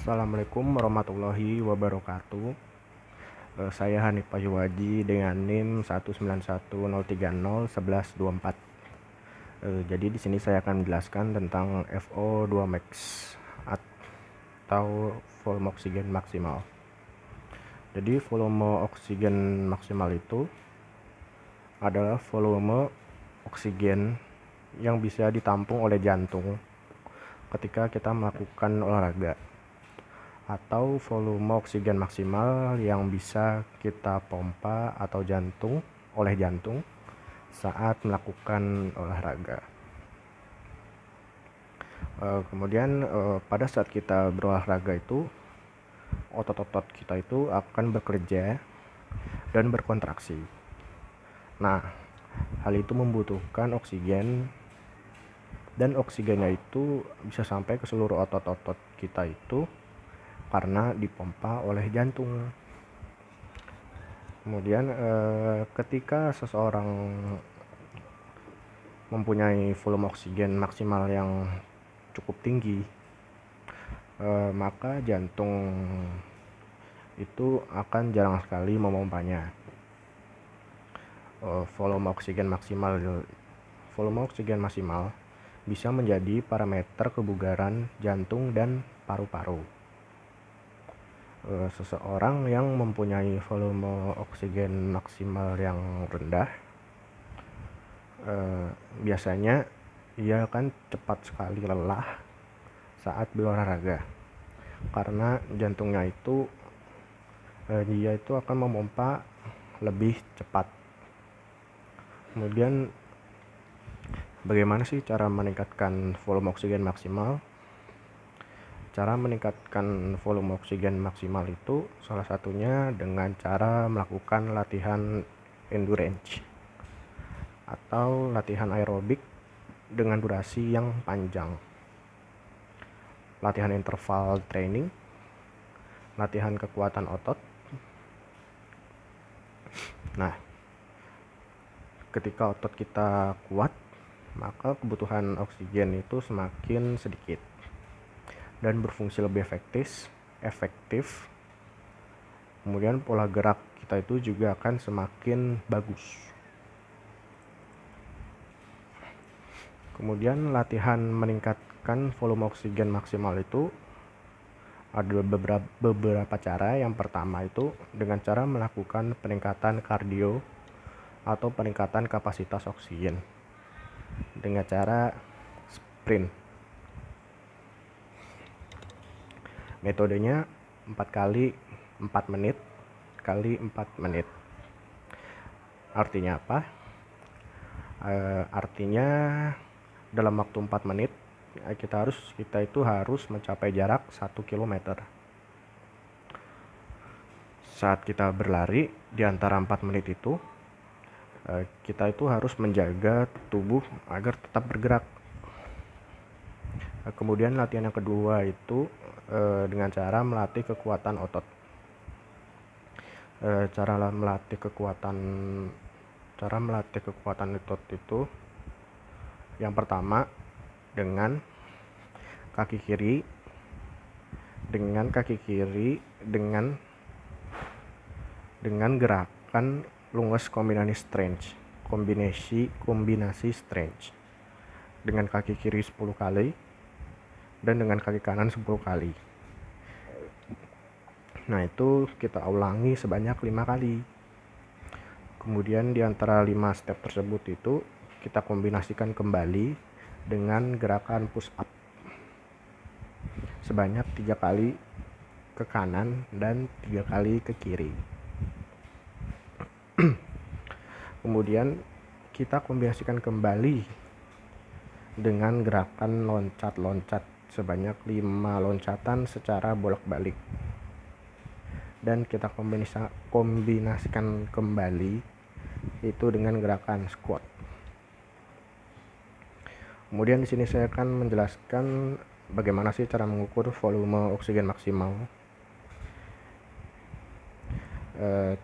Assalamualaikum warahmatullahi wabarakatuh. Saya Hanif Payuwaji dengan NIM 19103011124. Jadi di sini saya akan menjelaskan tentang FO2 max atau volume oksigen maksimal. Jadi volume oksigen maksimal itu adalah volume oksigen yang bisa ditampung oleh jantung ketika kita melakukan olahraga, atau volume oksigen maksimal yang bisa kita pompa atau oleh jantung saat melakukan olahraga. Kemudian pada saat kita berolahraga itu otot-otot kita itu akan bekerja dan berkontraksi. Nah, hal itu membutuhkan oksigen, dan oksigennya itu bisa sampai ke seluruh otot-otot kita itu karena dipompa oleh jantung. Kemudian ketika seseorang mempunyai volume oksigen maksimal yang cukup tinggi, maka jantung itu akan jarang sekali memompanya. Volume oksigen maksimal bisa menjadi parameter kebugaran jantung dan paru-paru. Seseorang yang mempunyai volume oksigen maksimal yang rendah, biasanya ia akan cepat sekali lelah saat berolahraga, karena jantungnya itu dia itu akan memompa lebih cepat. Kemudian bagaimana sih cara meningkatkan volume oksigen maksimal? Cara meningkatkan volume oksigen maksimal itu salah satunya dengan cara melakukan latihan endurance atau latihan aerobik dengan durasi yang panjang, latihan interval training, latihan kekuatan otot. Nah, ketika otot kita kuat, maka kebutuhan oksigen itu semakin sedikit dan berfungsi lebih efektif. Kemudian pola gerak kita itu juga akan semakin bagus. Kemudian latihan meningkatkan volume oksigen maksimal itu ada beberapa cara. Yang pertama itu dengan cara melakukan peningkatan kardio atau peningkatan kapasitas oksigen dengan cara sprint. Metodenya 4 kali 4 menit kali 4 menit. Artinya apa? Artinya dalam waktu 4 menit kita itu harus mencapai jarak 1 km. Saat kita berlari di antara 4 menit itu, kita itu harus menjaga tubuh agar tetap bergerak. Kemudian latihan yang kedua itu dengan cara melatih kekuatan otot. Cara melatih kekuatan otot itu yang pertama dengan kaki kiri dengan gerakan lunges kombinasi strength dengan kaki kiri 10 kali dan dengan kaki kanan 10 kali. Nah, itu kita ulangi sebanyak 5 kali. Kemudian di antara 5 step tersebut itu kita kombinasikan kembali dengan gerakan push up sebanyak 3 kali ke kanan dan 3 kali ke kiri. Kemudian kita kombinasikan kembali dengan gerakan loncat-loncat sebanyak 5 loncatan secara bolak-balik, dan kita kombinasikan kembali itu dengan gerakan squat. Kemudian di sini saya akan menjelaskan bagaimana sih cara mengukur volume oksigen maksimal.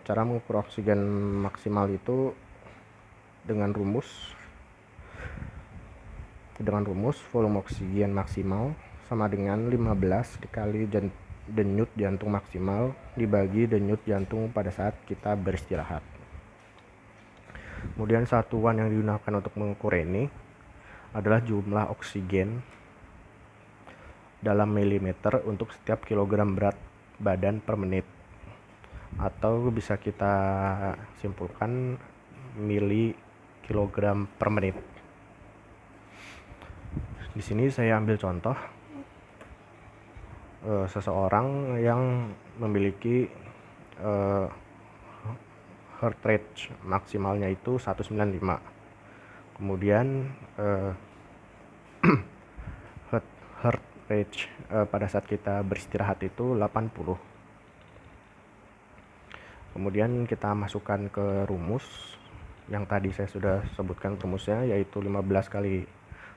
Cara mengukur oksigen maksimal itu dengan rumus volume oksigen maksimal sama dengan 15 dikali denyut jantung maksimal dibagi denyut jantung pada saat kita beristirahat. Kemudian satuan yang digunakan untuk mengukur ini adalah jumlah oksigen dalam milimeter untuk setiap kilogram berat badan per menit, atau bisa kita simpulkan mili kilogram per menit. Di sini saya ambil contoh seseorang yang memiliki heart rate maksimalnya itu 195. Kemudian heart rate pada saat kita beristirahat itu 80. Kemudian kita masukkan ke rumus yang tadi saya sudah sebutkan rumusnya, yaitu 15 kali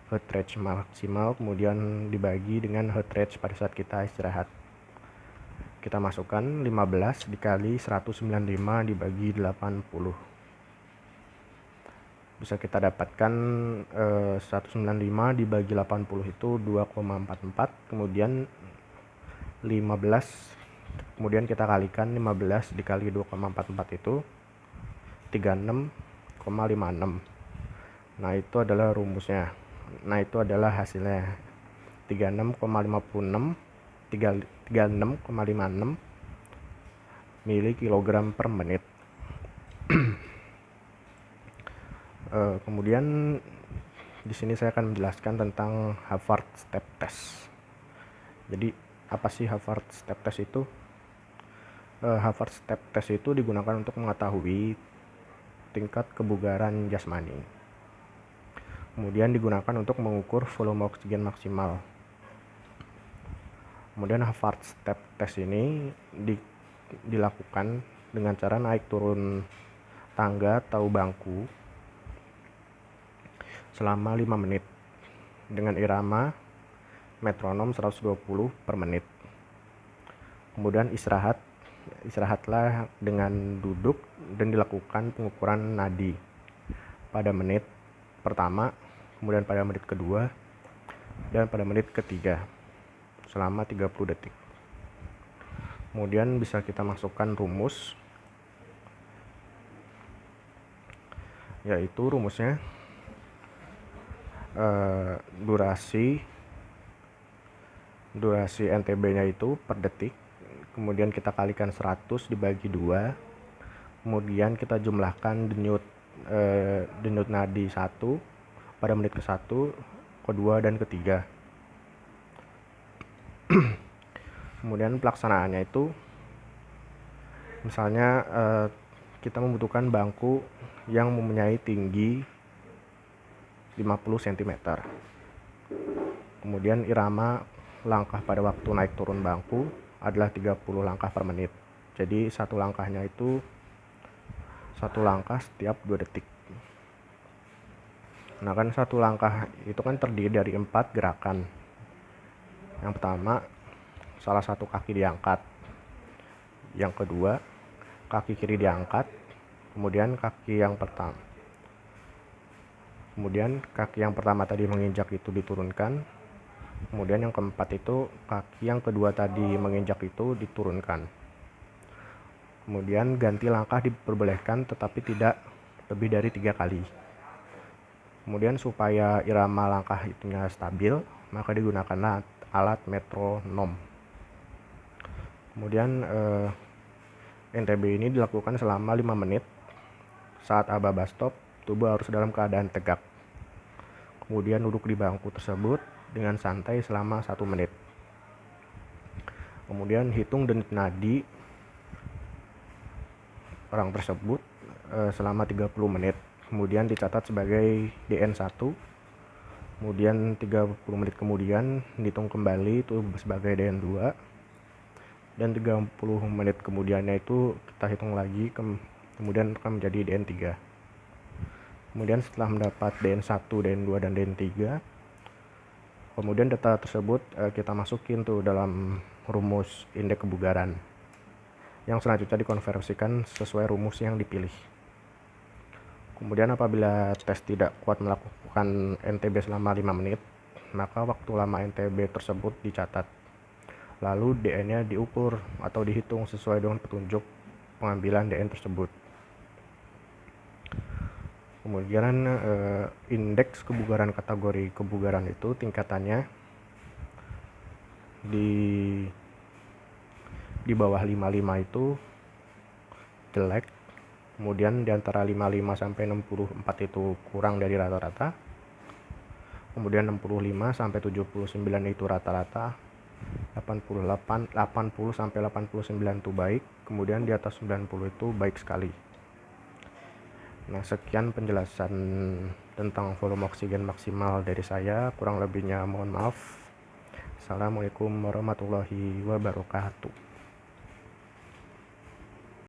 heart rate maksimal kemudian dibagi dengan heart rate pada saat kita istirahat. Kita masukkan 15 dikali 195 dibagi 80. Bisa kita dapatkan 195 dibagi 80 itu 2,44. Kemudian 15, kemudian kita kalikan 15 dikali 2,44 itu 36,56. Nah, itu adalah rumusnya. Nah, itu adalah hasilnya 36,56 36,56 mili kilogram per menit. Kemudian di sini saya akan menjelaskan tentang Harvard Step Test. Jadi apa sih Harvard Step Test itu? Harvard Step Test itu digunakan untuk mengetahui tingkat kebugaran jasmani. Kemudian digunakan untuk mengukur volume oksigen maksimal. Kemudian Harvard Step Test ini dilakukan dengan cara naik turun tangga atau bangku selama 5 menit dengan irama metronom 120 per menit. Kemudian istirahatlah dengan duduk dan dilakukan pengukuran nadi pada menit pertama, kemudian pada menit kedua, dan pada menit ketiga selama 30 detik. Kemudian bisa kita masukkan rumus, yaitu rumusnya durasi NTB-nya itu per detik, kemudian kita kalikan 100 dibagi 2, kemudian kita jumlahkan denyut nadi 1 pada menit ke-1, kedua, dan ketiga. Kemudian pelaksanaannya itu misalnya kita membutuhkan bangku yang mempunyai tinggi 50 cm. Kemudian irama langkah pada waktu naik turun bangku adalah 30 langkah per menit. Jadi satu langkahnya itu satu langkah setiap 2 detik. Nah, kan satu langkah itu kan terdiri dari 4 gerakan. Yang pertama, salah satu kaki diangkat. Yang kedua, kaki kiri diangkat. Kemudian kaki yang pertama tadi menginjak itu diturunkan. Kemudian yang keempat itu kaki yang kedua tadi menginjak itu diturunkan. Kemudian ganti langkah diperbolehkan tetapi tidak lebih dari 3 kali. Kemudian supaya irama langkah itunya stabil, maka digunakanlah alat metronom. Kemudian NTB ini dilakukan selama 5 menit. Saat aba-aba stop, tubuh harus dalam keadaan tegak. Kemudian duduk di bangku tersebut dengan santai selama 1 menit. Kemudian hitung denyut nadi orang tersebut selama 30 menit. Kemudian dicatat sebagai DN1. Kemudian 30 menit kemudian dihitung kembali itu sebagai DN2. Dan 30 menit kemudiannya itu kita hitung lagi, kemudian akan menjadi DN3. Kemudian setelah mendapat DN1, DN2, dan DN3, kemudian data tersebut kita masukin tuh dalam rumus indeks kebugaran, yang selanjutnya dikonversikan sesuai rumus yang dipilih. Kemudian apabila tes tidak kuat melakukan NTB selama 5 menit, maka waktu lama NTB tersebut dicatat. Lalu DN-nya diukur atau dihitung sesuai dengan petunjuk pengambilan DN tersebut. Kemudian indeks kebugaran kategori kebugaran itu tingkatannya di bawah 55 itu jelek, kemudian di antara 55 sampai 64 itu kurang dari rata-rata, kemudian 65 sampai 79 itu rata-rata, 80 sampai 89 itu baik, kemudian di atas 90 itu baik sekali. Nah, sekian penjelasan tentang volume oksigen maksimal dari saya, kurang lebihnya mohon maaf. Assalamualaikum warahmatullahi wabarakatuh.